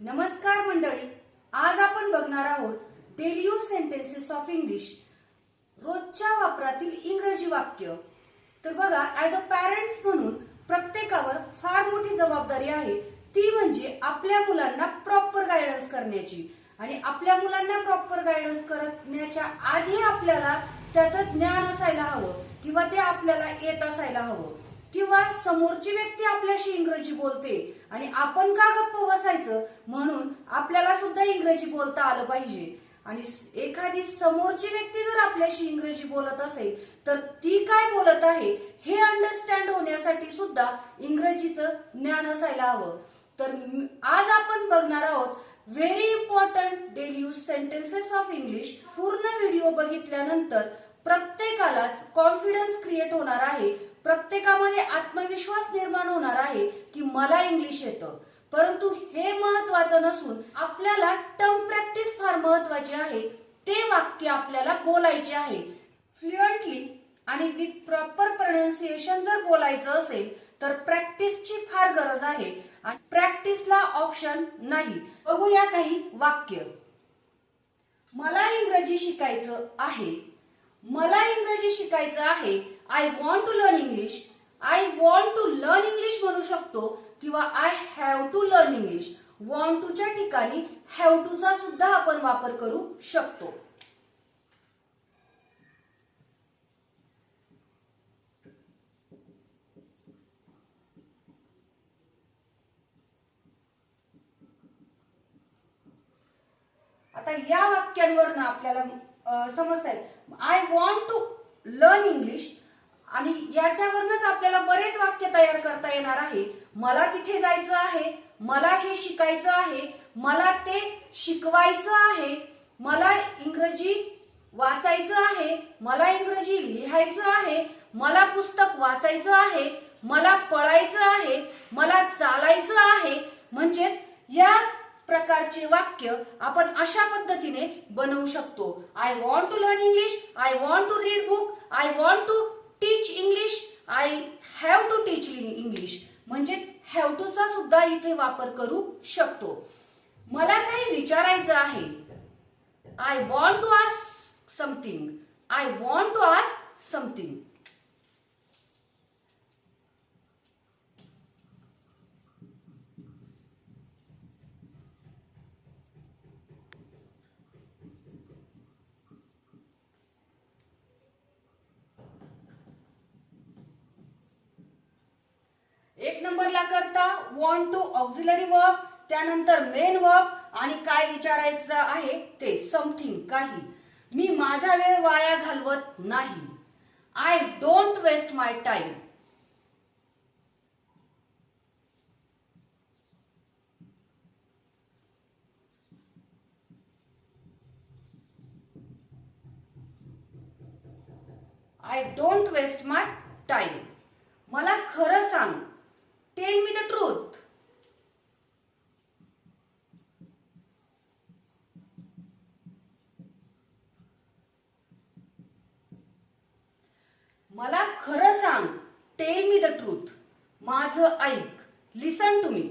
नमस्कार मंडळी, आज आपण बघणार आहोत daily use sentences of English, रोजच्या वापरातील इंग्रजी वाक्य. तर बघा, ऍज अ पॅरेंट्स म्हणून प्रत्येकावर फार मोठी जबाबदारी आहे, ती म्हणजे आपल्या मुलांना प्रॉपर गायडन्स करण्याची. आणि आपल्या मुलांना प्रॉपर गायडन्स करण्याच्या आधी आपल्याला त्याचं ज्ञान असायला हवं किंवा ते आपल्याला येत असायला हवं, किंवा समोरची व्यक्ती आपल्याशी इंग्रजी बोलते आणि आपण का गप्प बसायचं, म्हणून आपल्याला सुद्धा इंग्रजी बोलता आलं पाहिजे. आणि एखादी समोरची व्यक्ती जर आपल्याशी इंग्रजी बोलत असेल तर ती काय बोलत आहे हे अंडरस्टँड होण्यासाठी सुद्धा इंग्रजीचं ज्ञान असायला हवं. तर आज आपण बघणार आहोत very important daily use sentences of English. पूर्ण व्हिडिओ बघितल्यानंतर प्रत्येकालाच कॉन्फिडन्स क्रिएट होणार आहे, प्रत्येकामध्ये आत्मविश्वास निर्माण होणार आहे की मला इंग्लिश येतं. परंतु हे महत्वाचं नसून आपल्याला टर्म प्रॅक्टिस फार महत्वाची आहे. ते वाक्य आपल्याला बोलायचे आहे फ्लुएंटली आणि विथ प्रॉपर प्रोनाउन्सिएशन. जर बोलायचं असेल तर प्रॅक्टिसची फार गरज आहे आणि प्रॅक्टिसला ऑप्शन नाही. बघूया काही वाक्य. मला इंग्रजी शिकायचं आहे. मला इंग्रजी शिकायचं आहे. I want to learn English. I want to learn English म्हणू शकतो किंवा I have to learn English. Want टूच्या ठिकाणी हॅव टूचा सुद्धा आपण वापर करू शकतो. आता या वाक्यांवरनं आपल्याला समजतंय I want to learn English, आणि याच्यावरनच आपल्याला बरेच वाक्य तयार करता येणार आहे. मला तिथे जायचं आहे. मला हे शिकायचं आहे. मला ते शिकवायचं आहे. मला इंग्रजी वाचायचं आहे. मला इंग्रजी लिहायचं आहे. मला पुस्तक वाचायचं आहे. मला पळायचं आहे. मला चालायचं आहे. म्हणजेच या प्रकारचे वाक्य आपण अशा पद्धतीने बनवू शकतो. I want to learn English. I want to read book. I want to teach English. I have to teach English. म्हणजे हॅव टू चा सुद्धा इथे वापर करू शकतो. मला काही विचारायचं आहे. I want to ask something. I want to ask something. एक नंबरला करता वॉन्ट टू ऑक्झिलरी वर्ब, त्यानंतर मेन वर्ब, आणि काय विचारायचं आहे ते समथिंग, काही. मी माझा वेळ वाया घालवत नाही. I don't waste my time. I don't waste my time. मला खरं सांग. Tell me the truth. मला खरं सांग. Tell me the truth. माझं ऐक. Listen to me.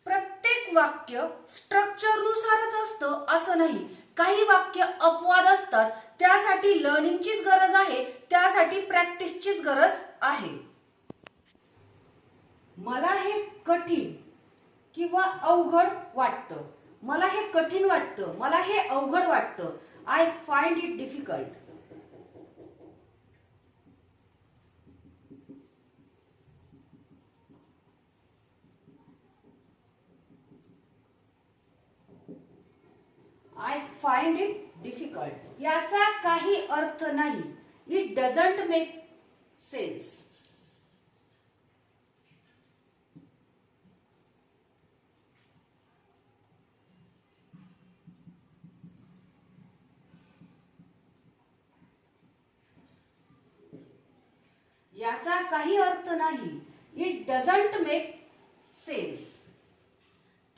प्रत्येक वाक्य स्ट्रक्चरनुसारच असतं असं नाही. काही वाक्य अपवाद असतात. त्यासाठी लर्निंगचीच गरज आहे. त्यासाठी प्रॅक्टिसचीच गरज आहे. मला हे कठीण किंवा अवघड वाटतं. मला हे कठीण वाटतं. मला हे अवघड वाटतं. I find it difficult. I find it difficult याचा काही अर्थ नाही. It doesn't make sense. याचा काही अर्थ नाही. It doesn't make sense.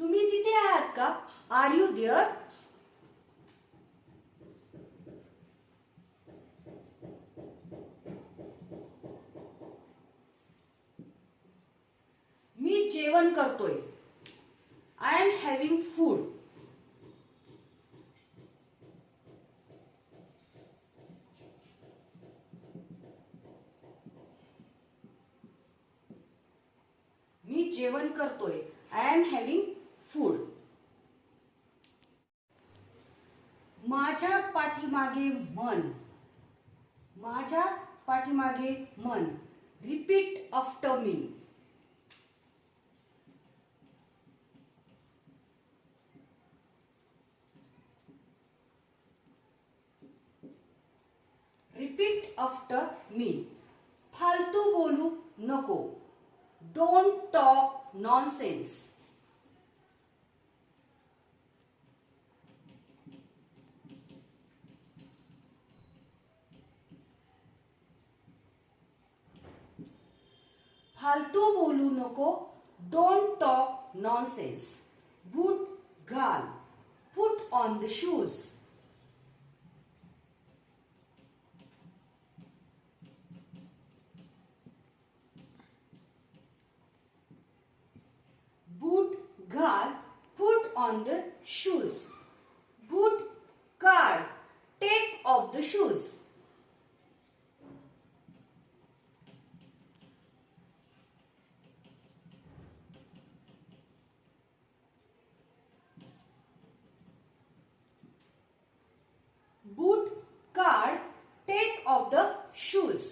तुम्ही तिथे आहात का? Are you there? मी जेवण करतोय. I am having food. मी जेवण करतोय. I am having food. माझ्या पाठीमागे मन. माझ्या पाठीमागे मन. Repeat after me. Repeat after me. फालतू बोलू नको. Don't talk nonsense. फालतू बोलू नको. Don't talk nonsense. बूट घाल. Put on the shoes. Boot घाल. Put on the shoes. Boot काढ. Take off the shoes. Boot काढ. Take off the shoes.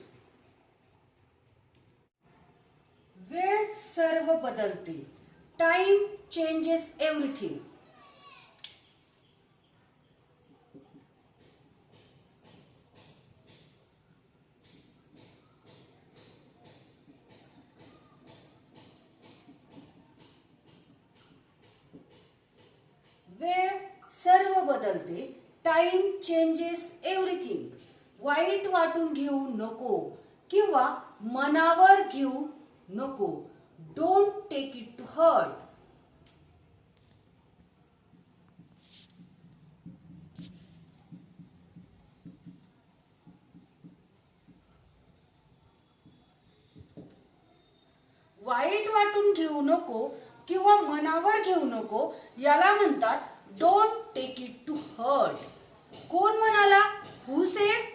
वेळ सर्व बदलते. Time changes everything. वेळ सर्व बदलते. Time changes everything. वाईट वाटून घेऊ नको किंवा मनावर घेऊ नको. Don't take it to hurt. वाईट वाटून घेऊ नको किंवा मनावर घेऊ नको याला म्हणतात don't take it to hurt. कोण म्हणाला? Who said?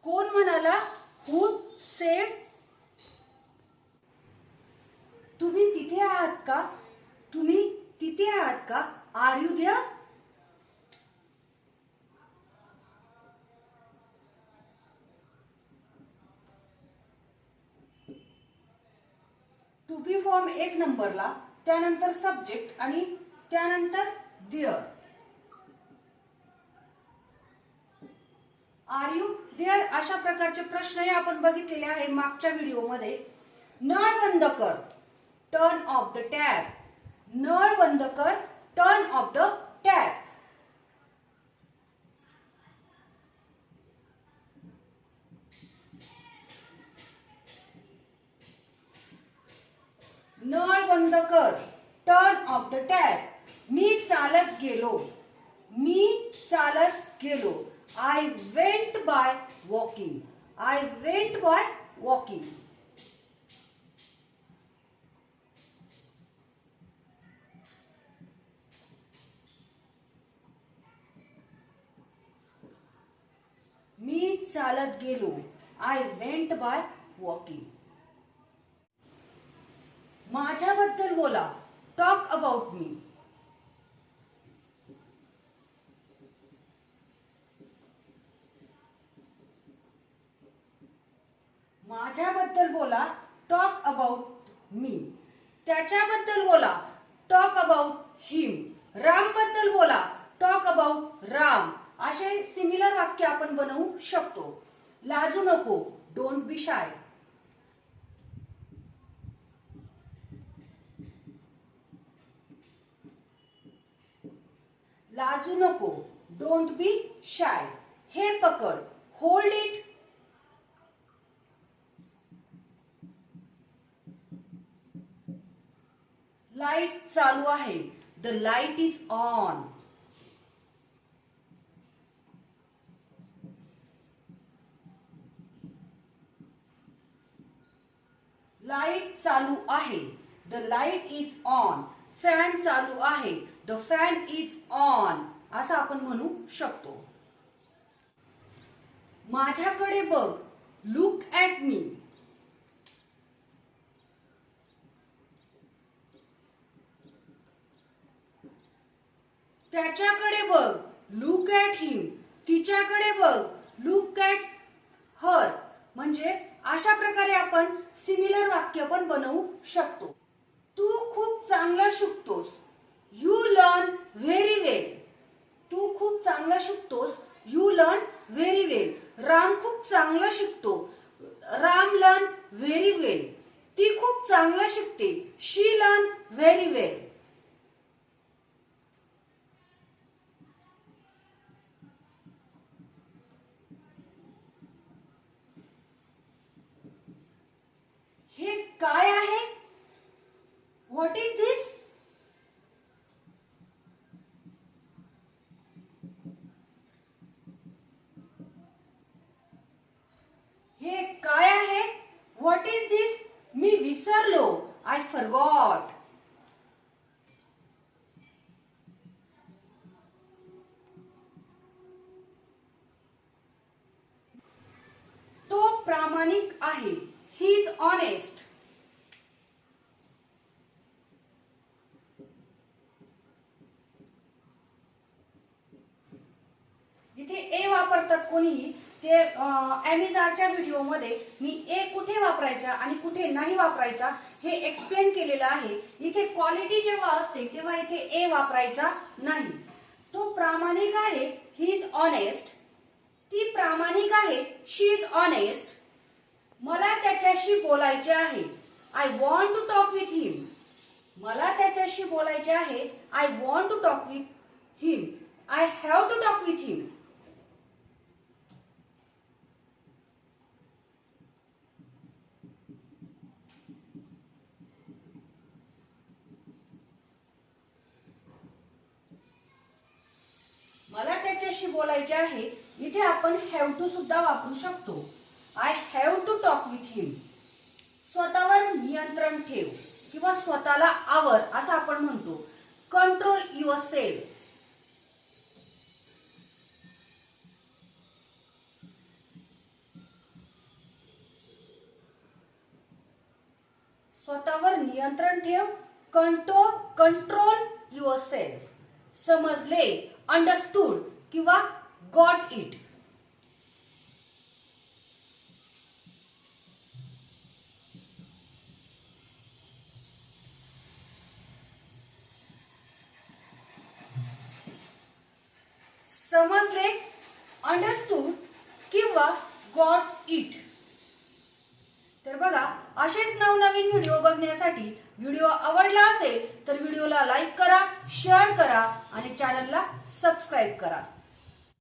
कोण म्हणाला? Who said? तुम्ही तिथे आहात का? तुम्ही तिथे आहात का? Are you there? To be form एक नंबरला, त्यानंतर सब्जेक्ट आणि त्यानंतर देअर. आर यू देअर अशा प्रकारचे प्रश्नही आपण बघितलेले आहे मागच्या व्हिडिओमध्ये. नळ बंद कर. Turn off the tap. नळ बंद कर. Turn off the tap. नळ बंद कर. Turn off the tap. मी चालत गेलो. मी चालत गेलो. I went by walking. I went by walking. मी चालत गेलो. I went by walking. माझ्याबद्दल बोला. Talk about me. माझ्याबद्दल बोला. Talk about me. त्याच्याबद्दल बोला. Talk about him. रामबद्दल बोला. Talk about Ram. असे सिमिलर वाक्य आपण बनवू शकतो. लाजू नको. Don't be shy. लाजू नको. Don't be shy. हे पकड. Hold it. लाईट चालू आहे. The light is on. Light चालू आहे. The light is on. Fan चालू आहे. द फॅन इज ऑन असं आपण म्हणू शकतो. माझ्याकडे बघ. Look at me. त्याच्याकडे बघ. लुक ॲट हिम. तिच्याकडे बघ. लुक ॲट हर. म्हणजे अशा प्रकारे आपण सिमिलर वाक्य पण बनवू शकतो. तू खूप चांगलं शिकतोस. यू लर्न व्हेरी वेल. तू खूप चांगलं शिकतोस. यू लर्न व्हेरी वेल. राम खूप चांगलं शिकतो. राम लर्न व्हेरी वेल. ती खूप चांगलं शिकते. शी लर्न व्हेरी वेल. हे काय आहे? व्हॉट इज दिस? हे काय आहे? व्हॉट इज दिस? मी विसरलो. I forgot. तो प्रामाणिक आहे. He is honest. इथे ए वापरतात कोणीही. ते अॅमेझॉनच्या व्हिडिओमध्ये मी ए कुठे वापरायचा आणि कुठे नाही वापरायचा हे एक्सप्लेन केलेलं आहे. इथे क्वालिटी जेव्हा असते तेव्हा इथे ए वापरायचा नाही. तो प्रामाणिक आहे. He is honest. ती प्रामाणिक आहे. She is honest. मला त्याच्याशी बोलायचे आहे. I want to talk with him. मला त्याच्याशी बोलायचे आहे. I want to talk with him. I have to talk with him. मला त्याच्याशी बोलायचे आहे. इथे आपण हॅव टू सुद्धा वापरू शकतो. I have to talk with him. स्वतःवर नियंत्रण ठेव किंवा स्वतःला आवर असं आपण म्हणतो. Control your self. स्वतःवर नियंत्रण ठेव. Control your self. समजले. अंडरस्टूड किंवा गॉट इट. समजले, अंडरस्टूड किंवा गॉट इट. तर बघा, असेच नवनवीन व्हिडिओ बघण्यासाठी व्हिडिओ आवडला असेल तर व्हिडिओला लाईक करा, शेअर करा आणि चॅनलला सबस्क्राईब करा.